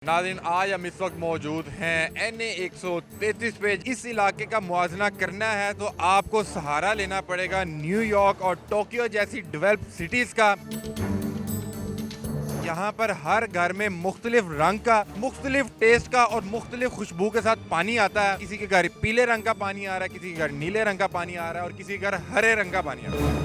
नाज़रीन, आज हम इस वक्त मौजूद हैं NA 133 पे। इस इलाके का मुआजना करना है तो आपको सहारा लेना पड़ेगा न्यूयॉर्क और टोक्यो जैसी डेवलप्ड सिटीज़ का। यहाँ पर हर घर में मुख्तलिफ रंग का, मुख्तलिफ टेस्ट का और मुख्तलिफ खुशबू के साथ पानी आता है। किसी के घर पीले रंग का पानी आ रहा है, किसी के घर नीले रंग का पानी आ रहा है और किसी के घर हरे रंग का पानी आ रहा है।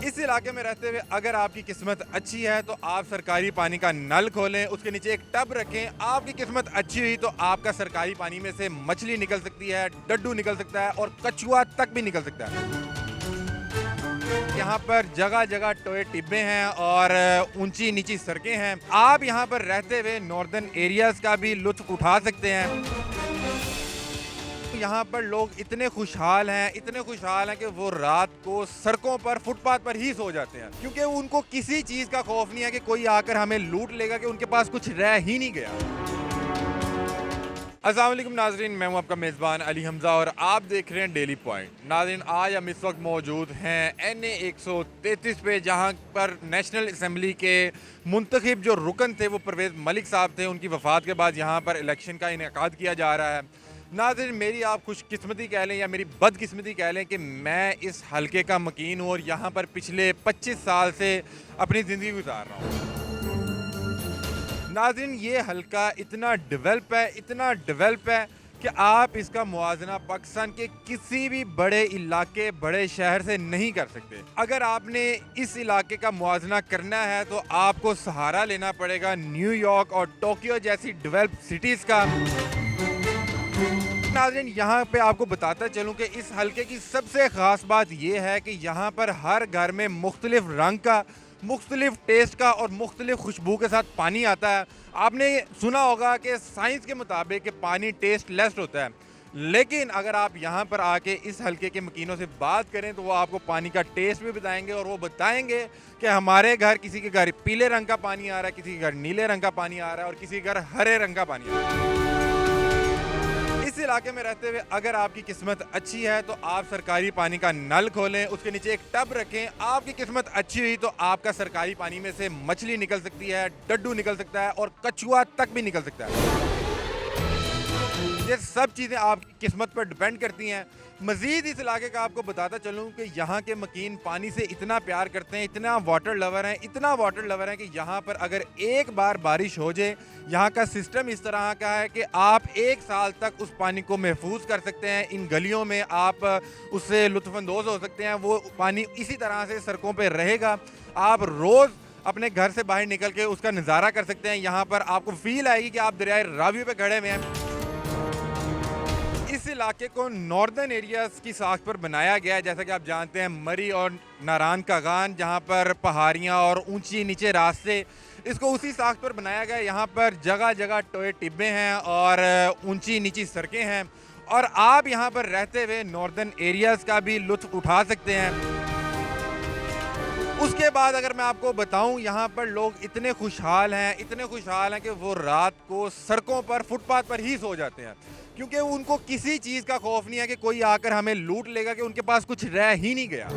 इस इलाके में रहते हुए अगर आपकी किस्मत अच्छी है तो आप सरकारी पानी का नल खोलें, उसके नीचे एक टब रखें। आपकी किस्मत अच्छी हुई तो आपका सरकारी पानी में से मछली निकल सकती है, डड्डू निकल सकता है और कछुआ तक भी निकल सकता है। यहाँ पर जगह जगह टोए टिब्बे हैं और ऊंची नीची सड़कें हैं। आप यहाँ पर रहते हुए नॉर्दर्न एरियाज का भी लुत्फ उठा सकते हैं। यहाँ पर लोग इतने खुशहाल हैं कि वो रात को सड़कों पर, फुटपाथ पर ही सो जाते हैं, क्योंकि उनको किसी चीज का खौफ नहीं है कि कोई आकर हमें लूट लेगा, कि उनके पास कुछ रह ही नहीं गया। अस्सलाम वालेकुम नाजरीन, मैं हूं आपका मेज़बान अली हमजा और आप देख रहे हैं डेली पॉइंट। नाजरीन, आज हम इस वक्त मौजूद हैं NA 133 पे, जहां पर नेशनल असम्बली के मुंतखब जो रुकन थे वो परवेज़ मलिक साहब थे। उनकी वफ़ात के बाद यहाँ पर इलेक्शन का इनेकाद किया जा रहा है। नाज़रीन, मेरी आप खुशकिस्मती कह लें या मेरी बदकिस्मती कह लें कि मैं इस हलके का मकीन हूँ और यहाँ पर पिछले 25 साल से अपनी ज़िंदगी गुजार रहा हूँ। नाज़रीन, ये हलका इतना डेवलप है कि आप इसका मुआजना पाकिस्तान के किसी भी बड़े इलाके, बड़े शहर से नहीं कर सकते। अगर आपने इस इलाके का मुआजना करना है तो आपको सहारा लेना पड़ेगा न्यूयॉर्क और टोक्यो जैसी डेवलप्ड सिटीज़ का। नाज़रीन, यहाँ पे आपको बताता चलूँ कि इस हलके की सबसे ख़ास बात यह है कि यहाँ पर हर घर में मुख्तलिफ रंग का, मुख्तलिफ टेस्ट का और मुख्तलिफ खुशबू के साथ पानी आता है। आपने सुना होगा कि साइंस के मुताबिक पानी टेस्ट लेस होता है, लेकिन अगर आप यहाँ पर आके इस हलके के मकीनों से बात करें तो वो आपको पानी का टेस्ट भी बताएंगे और वो बताएंगे कि हमारे घर किसी के घर पीले रंग का पानी आ रहा है, किसी के घर नीले रंग का पानी आ रहा है और किसी के घर हरे रंग का पानी आ रहा है। इस इलाके में रहते हुए अगर आपकी किस्मत अच्छी है तो आप सरकारी पानी का नल खोलें, उसके नीचे एक टब रखें। आपकी किस्मत अच्छी हुई तो आपका सरकारी पानी में से मछली निकल सकती है, डड्डू निकल सकता है और कछुआ तक भी निकल सकता है। ये सब चीज़ें आपकी किस्मत पर डिपेंड करती हैं। मज़ीद इस इलाके का आपको बताता चलूँ कि यहाँ के मकीन पानी से इतना प्यार करते हैं, इतना वाटर लवर हैं कि यहाँ पर अगर एक बार बारिश हो जाए, यहाँ का सिस्टम इस तरह का है कि आप 1 साल तक उस पानी को महफूज कर सकते हैं। इन गलियों में आप उससे लुत्फ़अंदोज़ हो सकते हैं। वो पानी इसी तरह से सड़कों पर रहेगा। आप रोज़ अपने घर से बाहर निकल के उसका नज़ारा कर सकते हैं। यहाँ पर आपको फील आएगी कि आप दरियाए रावी पे खड़े हुए हैं। इस इलाके को नॉर्दर्न एरियाज की साख पर बनाया गया है। जैसा कि आप जानते हैं, मरी और नारान का गान, जहाँ पर पहाड़ियाँ और ऊंची नीचे रास्ते, इसको उसी साख पर बनाया गया है। यहाँ पर जगह जगह टोए टिब्बे हैं और ऊंची नीची सड़कें हैं और आप यहाँ पर रहते हुए नॉर्दर्न एरियाज का भी लुत्फ उठा सकते हैं। उसके बाद अगर मैं आपको बताऊं, यहाँ पर लोग इतने खुशहाल हैं कि वो रात को सड़कों पर, फुटपाथ पर ही सो जाते हैं, क्योंकि उनको किसी चीज़ का खौफ नहीं है कि कोई आकर हमें लूट लेगा, कि उनके पास कुछ रह ही नहीं गया।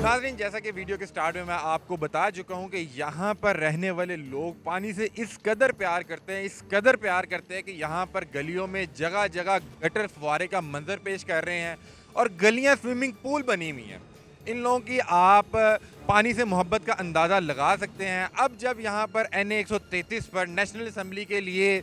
नाज़रीन, जैसा कि वीडियो के स्टार्ट में मैं आपको बता चुका हूँ कि यहाँ पर रहने वाले लोग पानी से इस कदर प्यार करते हैं कि यहाँ पर गलियों में जगह जगह गटर फुव्वारे का मंजर पेश कर रहे हैं और गलियाँ स्विमिंग पूल बनी हुई हैं। इन लोगों की आप पानी से मोहब्बत का अंदाज़ा लगा सकते हैं। अब जब यहाँ पर NA 133 पर नेशनल असम्बली के लिए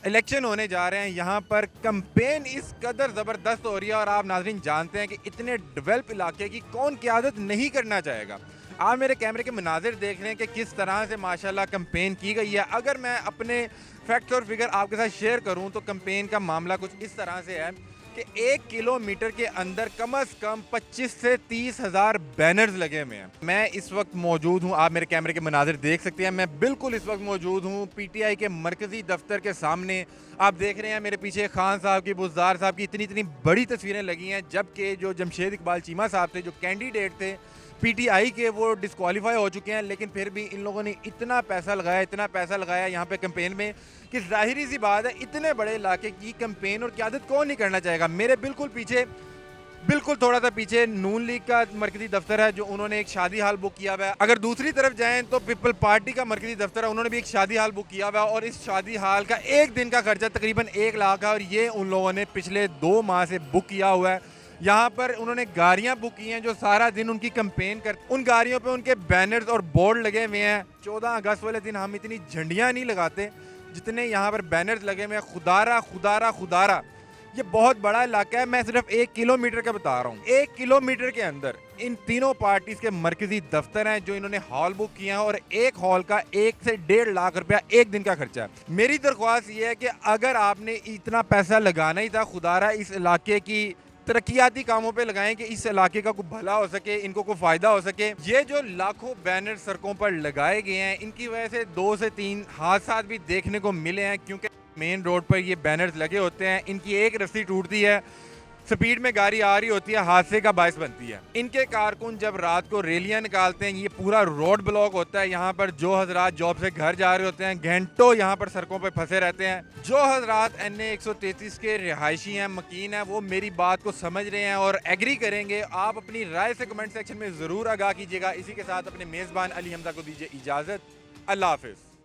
इलेक्शन होने जा रहे हैं, यहाँ पर कंपेन इस कदर ज़बरदस्त हो रही है और आप नाज़रीन जानते हैं कि इतने डेवलप इलाके की कौन क़यादत नहीं करना चाहेगा। आप मेरे कैमरे के मनाजिर देख रहे हैं कि किस तरह से माशाल्लाह कंपेन की गई है। अगर मैं अपने फैक्ट्स और फिगर आपके साथ शेयर करूँ तो कंपेन का मामला कुछ इस तरह से है कि 1 किलोमीटर के अंदर कम से कम 25 से 30 हज़ार बैनर्स लगे हुए हैं। मैं इस वक्त मौजूद हूँ, आप मेरे कैमरे के मनाजिर देख सकते हैं, मैं बिल्कुल इस वक्त मौजूद हूँ PTI के मरकज़ी दफ्तर के सामने। आप देख रहे हैं मेरे पीछे खान साहब की, बुज़दार साहब की इतनी बड़ी तस्वीरें लगी हैं, जबकि जो जमशेद इकबाल चीमा साहब थे, जो कैंडिडेट थे PTI के, वो डिस्क्वालीफाई हो चुके हैं। लेकिन फिर भी इन लोगों ने इतना पैसा लगाया यहाँ पे कैंपेन में कि जाहिर सी बात है इतने बड़े इलाके की कैंपेन और क़यादत कौन नहीं करना चाहेगा। मेरे बिल्कुल पीछे बिल्कुल थोड़ा सा पीछे नून लीग का मरकजी दफ्तर है, जो उन्होंने एक शादी हाल बुक किया हुआ है। अगर दूसरी तरफ जाएं तो पीपल पार्टी का मरकजी दफ्तर है, उन्होंने भी एक शादी हाल बुक किया हुआ है और इस शादी हाल का एक दिन का खर्चा तकरीबन 1 लाख है और ये उन लोगों ने पिछले 2 माह से बुक किया हुआ है। यहाँ पर उन्होंने गाड़ियाँ बुक की हैं जो सारा दिन उनकी कंपेन कर, उन गाड़ियों पे उनके बैनर्स और बोर्ड लगे हुए हैं। 14 अगस्त वाले दिन हम इतनी झंडियाँ नहीं लगाते जितने यहाँ पर बैनर्स लगे हुए हैं, खुदारा खुदारा खुदारा। ये बहुत बड़ा इलाका है, मैं सिर्फ 1 किलोमीटर का बता रहा हूँ। 1 किलोमीटर के अंदर इन तीनों पार्टीज के मरकजी दफ्तर हैं जो इन्होंने हॉल बुक किए हैं और एक हॉल का 1 से 1.5 लाख रुपया एक दिन का खर्चा है। मेरी दरख्वास्त ये है कि अगर आपने इतना पैसा लगाना ही था, खुदारा इस इलाके की तरक्याती कामों पे लगाएं कि इस इलाके का कोई भला हो सके, इनको कोई फायदा हो सके। ये जो लाखों बैनर सड़कों पर लगाए गए हैं, इनकी वजह से 2 से 3 हादसा भी देखने को मिले हैं, क्योंकि मेन रोड पर ये बैनर्स लगे होते हैं, इनकी एक रस्सी टूटती है, स्पीड में गाड़ी आ रही होती है, हादसे का बायस बनती है। इनके कारकुन जब रात को रैलियां निकालते हैं, ये पूरा रोड ब्लॉक होता है। यहाँ पर जो हजरात जॉब से घर जा रहे होते हैं, घंटों यहाँ पर सड़कों पर फंसे रहते हैं। जो हजरात NA 133 के रिहायशी हैं, मकीन हैं, वो मेरी बात को समझ रहे हैं और एग्री करेंगे। आप अपनी राय से कमेंट सेक्शन में ज़रूर आगाह कीजिएगा। इसी के साथ अपने मेज़बान अली हमजा को दीजिए इजाज़त। अल्लाह हाफिज़।